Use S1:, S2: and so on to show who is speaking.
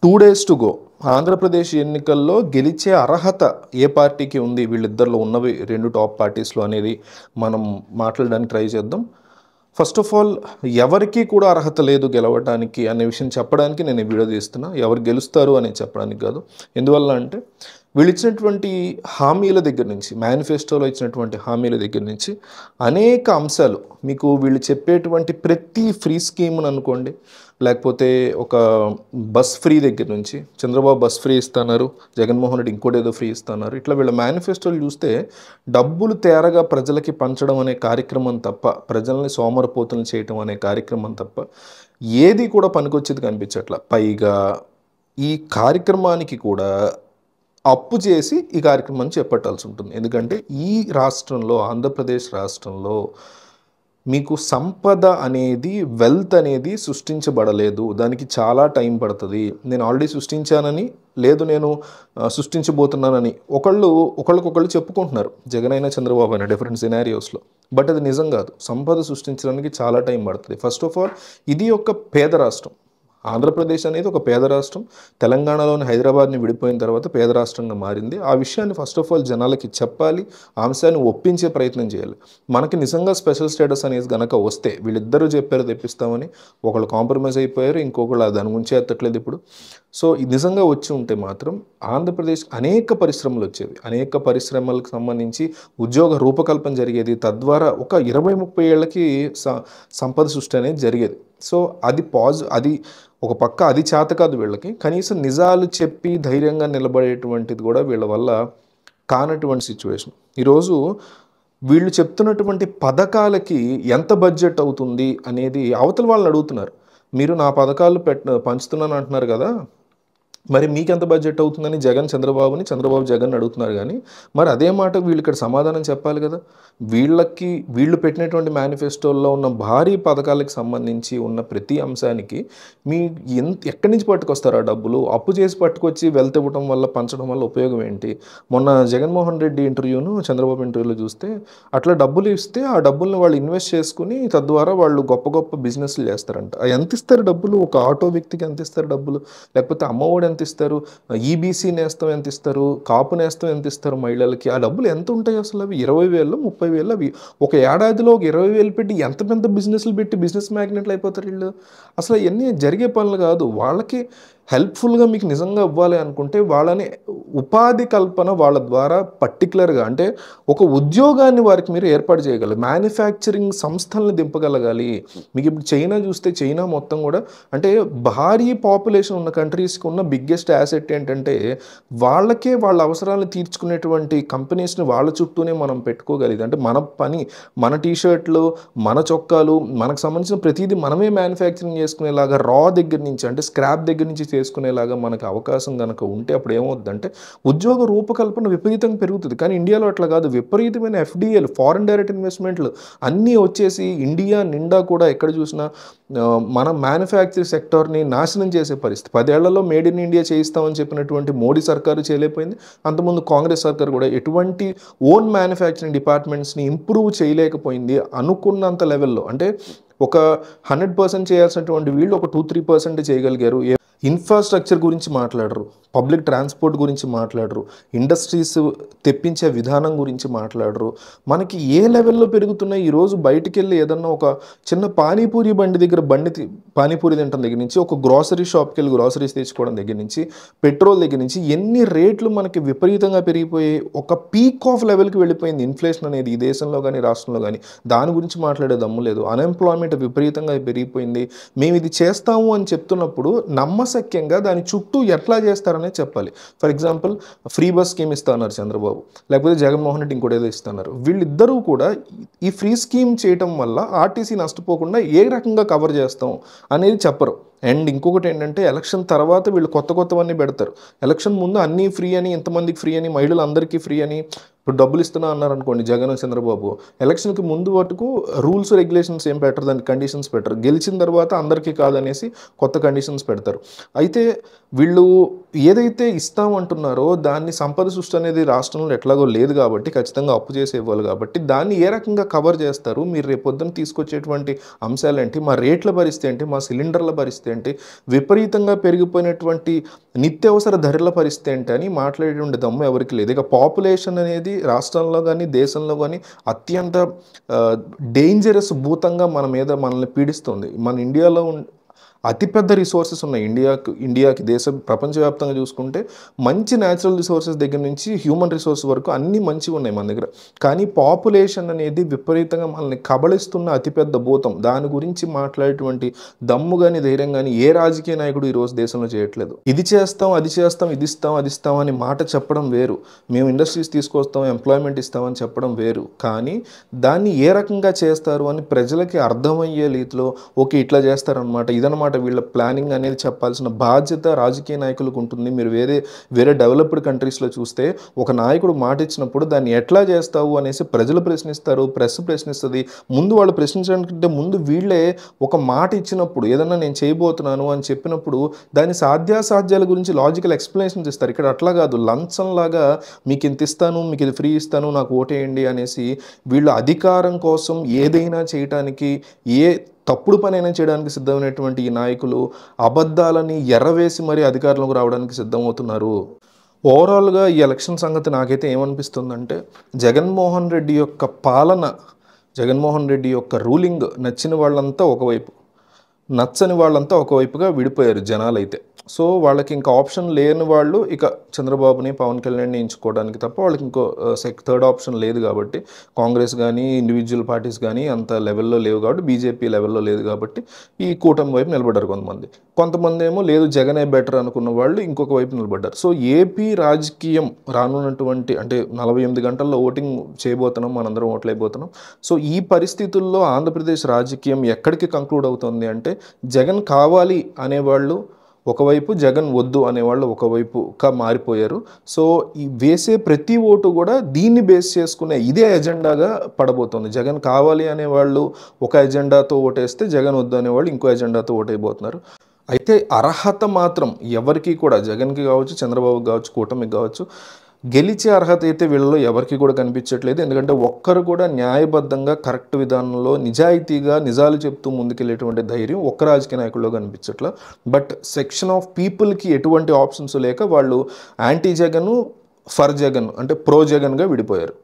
S1: 2 days to go. Andhra Pradesh ఎన్నికల్లో గెలిచే అర్హత ఏ పార్టీకి ఉంది, వీళ్ళిద్దరిలో ఉన్నవి 2 టాప్ పార్టీస్‌లో అనేది మనం మాట్లాడడానికి ట్రై చేద్దాం. ఫస్ట్ ఆఫ్ ఆల్ ఎవరికీ కూడా అర్హత లేదు గెలవటానికి అనే విషయం చెప్పడానికి నేను ఈ వీడియో తీస్తున్నా. ఎవరు గెలుస్తారు అని చెప్పడానికి కాదు. ఎందువల్ల అంటే వీళ్ళు ఇచ్చినటువంటి హామీల దగ్గర నుంచి, మేనిఫెస్టోలో ఇచ్చినటువంటి హామీల దగ్గర నుంచి అనేక అంశాలు, మీకు వీళ్ళు చెప్పేటువంటి ప్రతి ఫ్రీ స్కీమ్‌ని అనుకోండి, లేకపోతే ఒక బస్ ఫ్రీ దగ్గర నుంచి, చంద్రబాబు బస్ ఫ్రీ ఇస్తున్నారు, జగన్మోహన్ రెడ్డి ఇంకోటేదో ఫ్రీ ఇస్తున్నారు. ఇట్లా వీళ్ళ మేనిఫెస్టోలు చూస్తే డబ్బులు తేరగా ప్రజలకి పంచడం అనే కార్యక్రమం తప్ప, ప్రజల్ని సోమరిపోతులను చేయటం అనే కార్యక్రమం తప్ప ఏది కూడా పనికొచ్చేది కనిపించట్ల. పైగా ఈ కార్యక్రమానికి కూడా అప్పు చేసి ఈ కార్యక్రమాన్ని చేపట్టాల్సి ఉంటుంది. ఎందుకంటే ఈ రాష్ట్రంలో, ఆంధ్రప్రదేశ్ రాష్ట్రంలో మీకు సంపద అనేది, వెల్త్ అనేది సృష్టించబడలేదు. దానికి చాలా టైం పడుతుంది. నేను ఆల్రెడీ సృష్టించానని, లేదు నేను సృష్టించబోతున్నానని ఒకళ్ళకొకళ్ళు చెప్పుకుంటున్నారు, జగన్ అయినా చంద్రబాబు అయినా డిఫరెంట్ సినారియోస్లో. బట్ అది నిజం కాదు. సంపద సృష్టించడానికి చాలా టైం పడుతుంది. ఫస్ట్ ఆఫ్ ఆల్ ఇది ఒక పేద రాష్ట్రం. ఆంధ్రప్రదేశ్ అనేది ఒక పేద రాష్ట్రం. తెలంగాణలోని హైదరాబాద్ని విడిపోయిన తర్వాత పేద రాష్ట్రంగా మారింది. ఆ విషయాన్ని ఫస్ట్ ఆఫ్ ఆల్ జనాలకి చెప్పాలి, ఆ అంశాన్ని ఒప్పించే ప్రయత్నం చేయాలి. మనకి నిజంగా స్పెషల్ స్టేటస్ అనేది కనుక వస్తే, వీళ్ళిద్దరూ చెప్పారు తెప్పిస్తామని, ఒకళ్ళు కాంప్రమైజ్ అయిపోయారు, ఇంకొకళ్ళు దాని గురించి ఎత్తట్లేదు ఇప్పుడు. సో ఇది నిజంగా వచ్చి ఉంటే మాత్రం ఆంధ్రప్రదేశ్ అనేక పరిశ్రమలు వచ్చేవి, అనేక పరిశ్రమలకు సంబంధించి ఉద్యోగ రూపకల్పన జరిగేది, తద్వారా ఒక 20-30 ఏళ్ళకి సంపద సృష్టి అనేది జరిగేది. సో అది ఒక పక్క అది చేత కాదు వీళ్ళకి, కనీసం నిజాలు చెప్పి ధైర్యంగా నిలబడేటువంటిది కూడా వీళ్ళ వల్ల కానటువంటి సిచ్యువేషన్. ఈరోజు వీళ్ళు చెప్తున్నటువంటి పథకాలకి ఎంత బడ్జెట్ అవుతుంది అనేది అవతల వాళ్ళని అడుగుతున్నారు. మీరు నా పథకాలు పంచుతున్నాను అంటున్నారు కదా, మరి మీకెంత బడ్జెట్ అవుతుందని చంద్రబాబు జగన్ అడుగుతున్నారు. కానీ మరి అదే మాట వీళ్ళు ఇక్కడ సమాధానం చెప్పాలి కదా. వీళ్ళు పెట్టినటువంటి మేనిఫెస్టోల్లో ఉన్న భారీ పథకాలకు సంబంధించి ఉన్న ప్రతి అంశానికి ఎక్కడి నుంచి పట్టుకొస్తారు ఆ డబ్బులు? అప్పు చేసి పట్టుకొచ్చి వెల్త్ ఇవ్వడం వల్ల, పంచడం వల్ల ఉపయోగం ఏంటి? మొన్న జగన్మోహన్ రెడ్డి ఇంటర్వ్యూను, చంద్రబాబు ఇంటర్వ్యూలో చూస్తే అట్లా డబ్బులు ఇస్తే ఆ డబ్బుల్ని వాళ్ళు ఇన్వెస్ట్ చేసుకుని తద్వారా వాళ్ళు గొప్ప గొప్ప బిజినెస్లు చేస్తారంట. ఎంత ఇస్తారు డబ్బులు? ఒక ఆటో వ్యక్తికి ఎంత ఇస్తారు డబ్బులు? లేకపోతే అమ్మఒడి ఎంత ఇస్తారు? ఈబీసీ నేస్తం ఎంత ఇస్తారు? కాపు నేస్తం ఎంత ఇస్తారు మహిళలకి? ఆ డబ్బులు ఎంత ఉంటాయి అసలు? అవి 20,000 30,000 అవి ఒక ఏడాదిలో ఒక 20,000 పెట్టి ఎంత పెద్ద బిజినెస్లు పెట్టి బిజినెస్ మ్యాగ్నెట్లు అయిపోతారు వీళ్ళు. అసలు ఇవన్నీ జరిగే పనులు కాదు. వాళ్ళకి హెల్ప్ఫుల్గా మీకు నిజంగా ఇవ్వాలి అనుకుంటే వాళ్ళని ఉపాధి కల్పన వాళ్ళ ద్వారా పర్టికులర్గా, అంటే ఒక ఉద్యోగాన్ని వారికి మీరు ఏర్పాటు చేయగలరు, మ్యానుఫ్యాక్చరింగ్ సంస్థలను దింపగలగాలి. మీకు ఇప్పుడు చైనా చూస్తే, చైనా మొత్తం కూడా అంటే భారీ పాపులేషన్ ఉన్న కంట్రీస్కి ఉన్న బిగ్గెస్ట్ యాసెట్ ఏంటంటే వాళ్ళకే వాళ్ళ అవసరాలను తీర్చుకునేటువంటి కంపెనీస్ని వాళ్ళ చుట్టూనే మనం పెట్టుకోగలిగితే, అంటే మన పని, మన టీషర్ట్లు, మన చొక్కాలు, మనకు సంబంధించిన ప్రతిదీ మనమే మ్యానుఫ్యాక్చరింగ్ చేసుకునేలాగా, రా దగ్గర నుంచి అంటే స్క్రాప్ దగ్గర నుంచి చేసుకునేలాగా మనకు అవకాశం కనుక ఉంటే అప్పుడు ఏమవుతుందంటే ఉద్యోగ రూపకల్పన విపరీతంగా పెరుగుతుంది. కానీ ఇండియాలో అట్లా కాదు. విపరీతమైన ఎఫ్డిఏలు, ఫారిన్ డైరెక్ట్ ఇన్వెస్ట్మెంట్లు అన్నీ వచ్చేసి ఇండియా నిండా కూడా ఎక్కడ చూసినా మన మ్యానుఫ్యాక్చరింగ్ సెక్టార్ని నాశనం చేసే పరిస్థితి. 10 ఏళ్లలో మేడ్ ఇన్ ఇండియా చేయిస్తామని చెప్పినటువంటి మోడీ సర్కారు చేయలేకపోయింది. అంతకుముందు కాంగ్రెస్ సర్కారు కూడా ఎటువంటి ఓన్ మ్యానుఫ్యాక్చరింగ్ డిపార్ట్మెంట్స్ని ఇంప్రూవ్ చేయలేకపోయింది అనుకున్నంత లెవెల్లో. అంటే ఒక 100% చేయాల్సినటువంటి వీళ్ళు ఒక 2-3% చేయగలిగారు. ఇన్ఫ్రాస్ట్రక్చర్ గురించి మాట్లాడరు, పబ్లిక్ ట్రాన్స్పోర్ట్ గురించి మాట్లాడరు, ఇండస్ట్రీస్ తెప్పించే విధానం గురించి మాట్లాడరు. మనకి ఏ లెవెల్లో పెరుగుతున్నాయి ఈరోజు? బయటికి వెళ్ళి ఏదన్నా ఒక చిన్న పానీపూరి బండి దగ్గర పానీపూరి తినడం దగ్గర నుంచి, ఒక గ్రాసరీ షాప్కి వెళ్ళి గ్రాసరీస్ తెచ్చుకోవడం దగ్గర నుంచి, పెట్రోల్ దగ్గర నుంచి ఎన్ని రేట్లు మనకి విపరీతంగా పెరిగిపోయి ఒక పీక్ ఆఫ్ లెవెల్కి వెళ్ళిపోయింది ఇన్ఫ్లేషన్ అనేది, ఈ దేశంలో కానీ రాష్ట్రంలో కానీ. దాని గురించి మాట్లాడే దమ్ము లేదు. అన్ఎంప్లాయ్మెంట్ విపరీతంగా పెరిగిపోయింది. మేము ఇది చేస్తాము అని చెప్తున్నప్పుడు నమ్మశక్యంగా దాని చుట్టూ ఎట్లా చేస్తారనే చెప్పాలి. For example free bus scheme ఇస్తున్నారు చంద్రబాబు, లేకపోతే జగన్మోహన్ రెడ్డి ఇంకోటి ఏదో ఇస్తున్నారు. వీళ్ళిద్దరూ కూడా ఈ ఫ్రీ స్కీమ్ చేయటం వల్ల ఆర్టీసీ నష్టపోకుండా ఏ రకంగా కవర్ చేస్తాం అనేది చెప్పరు. అండ్ ఇంకొకటి ఏంటంటే ఎలక్షన్ తర్వాత వీళ్ళు కొత్తవన్నీ పెడతారు. ఎలక్షన్ ముందు అన్నీ ఫ్రీ అని, ఇంతమందికి ఫ్రీ అని, మహిళలందరికీ ఫ్రీ అని, ఇప్పుడు డబ్బులు ఇస్తున్నా అన్నారు అనుకోండి జగన్ చంద్రబాబు, ఎలక్షన్కి ముందు వరకు రూల్స్ రెగ్యులేషన్స్ ఏం పెట్టరు, దానికి కండిషన్స్ పెట్టరు. గెలిచిన తర్వాత అందరికీ కాదనేసి కొత్త కండిషన్స్ పెడతారు. అయితే వీళ్ళు ఏదైతే ఇస్తామంటున్నారో దాన్ని సంపద సృష్టి అనేది రాష్ట్రంలో ఎట్లాగో లేదు కాబట్టి ఖచ్చితంగా అప్పు చేసే ఇవ్వాలి కాబట్టి దాన్ని ఏ రకంగా కవర్ చేస్తారు? మీరు రేపు పొద్దున తీసుకొచ్చేటువంటి అంశాలేంటి? మా రేట్ల పరిస్థితి ఏంటి? మా సిలిండర్ల పరిస్థితి ఏంటి? విపరీతంగా పెరిగిపోయినటువంటి నిత్యావసర ధరల పరిస్థితి ఏంటి అని మాట్లాడేటువంటి దమ్ము ఎవరికి లేదు. ఇక పాపులేషన్ అనేది రాష్ట్రంలో కానీ దేశంలో కానీ అత్యంత డేంజరస్ భూతంగా మన మీద మనల్ని పీడిస్తుంది. మన ఇండియాలో అతిపెద్ద రిసోర్సెస్ ఉన్నాయి ఇండియాకి ప్రపంచవ్యాప్తంగా చూసుకుంటే మంచి న్యాచురల్ రిసోర్సెస్ దగ్గర నుంచి హ్యూమన్ రిసోర్స్ వరకు అన్నీ మంచిగా ఉన్నాయి మన దగ్గర. కానీ పాపులేషన్ అనేది విపరీతంగా మనల్ని కబళిస్తున్న అతిపెద్ద భూతం. దాని గురించి మాట్లాడేటువంటి దమ్ము కానీ ధైర్యం కానీ ఏ రాజకీయ నాయకుడు ఈరోజు దేశంలో చేయట్లేదు. ఇది చేస్తాం, అది చేస్తాం, ఇది ఇస్తాం, అది ఇస్తాం అని మాట చెప్పడం వేరు, మేము ఇండస్ట్రీస్ తీసుకొస్తాం, ఎంప్లాయ్మెంట్ ఇస్తామని చెప్పడం వేరు. కానీ దాన్ని ఏ రకంగా చేస్తారు అని ప్రజలకి అర్థమయ్యే రీతిలో ఓకే ఇట్లా చేస్తారనమాట, ఇదనమాట వీళ్ళ ప్లానింగ్ అనేది చెప్పాల్సిన బాధ్యత రాజకీయ నాయకులకు ఉంటుంది. మీరు వేరే డెవలప్డ్ కంట్రీస్లో చూస్తే ఒక నాయకుడు మాట ఇచ్చినప్పుడు దాన్ని ఎట్లా చేస్తావు అనేసి ప్రజలు ప్రశ్నిస్తారు, ప్రెస్ ప్రశ్నిస్తుంది. ముందు వాళ్ళు ప్రశ్నించడానికంటే ముందు వీళ్ళే ఒక మాట ఇచ్చినప్పుడు ఏదన్నా నేను చేయబోతున్నాను అని చెప్పినప్పుడు దాని సాధ్యాసాధ్యాల గురించి లాజికల్ ఎక్స్ప్లెనేషన్స్ ఇస్తారు. ఇక్కడ అట్లా కాదు, లంచంలాగా మీకు ఇంత ఇస్తాను, మీకు ఇది ఫ్రీ ఇస్తాను, నాకు ఓటేయండి అనేసి వీళ్ళు అధికారం కోసం ఏదైనా చేయటానికి, ఏ తప్పుడు పనైనా చేయడానికి సిద్ధమైనటువంటి ఈ నాయకులు అబద్ధాలని ఎర్రవేసి మరీ అధికారంలోకి రావడానికి సిద్ధమవుతున్నారు. ఓవరాల్గా ఈ ఎలక్షన్ సంగతి నాకైతే ఏమనిపిస్తుందంటే జగన్మోహన్ రెడ్డి యొక్క పాలన, జగన్మోహన్ రెడ్డి యొక్క రూలింగ్ నచ్చిన వాళ్ళంతా ఒకవైపు, నచ్చని వాళ్ళంతా ఒకవైపుగా విడిపోయారు జనాలైతే. సో వాళ్ళకి ఇంకా ఆప్షన్ లేని వాళ్ళు ఇక చంద్రబాబుని పవన్ కళ్యాణ్ని ఎంచుకోవడానికి తప్ప వాళ్ళకి ఇంకో థర్డ్ ఆప్షన్ లేదు. కాబట్టి కాంగ్రెస్ కానీ ఇండివిజువల్ పార్టీస్ కానీ అంత లెవెల్లో లేవు కాబట్టి, బీజేపీ లెవెల్లో లేదు కాబట్టి ఈ కూటమి వైపు నిలబడ్డారు కొంతమంది ఏమో లేదు జగనే బెటర్ అనుకున్న వాళ్ళు ఇంకొక వైపు నిలబడ్డారు. సో ఏపీ రాజకీయం రానున్నటువంటి అంటే 48 గంటల్లో ఓటింగ్ చేయబోతున్నాం, మనందరం ఓట్లు అయిపోతున్నాం. సో ఈ పరిస్థితుల్లో ఆంధ్రప్రదేశ్ రాజకీయం ఎక్కడికి కంక్లూడ్ అవుతుంది అంటే జగన్ కావాలి అనేవాళ్ళు ఒకవైపు, జగన్ వద్దు అనేవాళ్ళు ఒకవైపుగా మారిపోయారు. సో ఈ వేసే ప్రతి ఓటు కూడా దీన్ని బేస్ చేసుకునే ఇదే ఎజెండాగా పడబోతుంది. జగన్ కావాలి అనేవాళ్ళు ఒక ఎజెండాతో ఓటేస్తే జగన్ వద్దు అనేవాళ్ళు ఇంకో ఎజెండాతో ఓటైపోతున్నారు. అయితే అర్హత మాత్రం ఎవరికి కూడా, జగన్కి కావచ్చు, చంద్రబాబుకి కావచ్చు, కూటమికి కావచ్చు, గెలిచే అర్హత అయితే వీళ్ళలో ఎవరికి కూడా కనిపించట్లేదు. ఎందుకంటే ఒక్కరు కూడా న్యాయబద్ధంగా కరెక్ట్ విధానంలో నిజాయితీగా నిజాలు చెప్తూ ముందుకెళ్ళేటువంటి ధైర్యం ఒక్క రాజకీయ నాయకుల్లో కనిపించట్లా. బట్ సెక్షన్ ఆఫ్ పీపుల్కి ఎటువంటి ఆప్షన్స్ లేక వాళ్ళు యాంటీ జగన్, ఫర్ జగన్ అంటే ప్రో జగన్గా విడిపోయారు.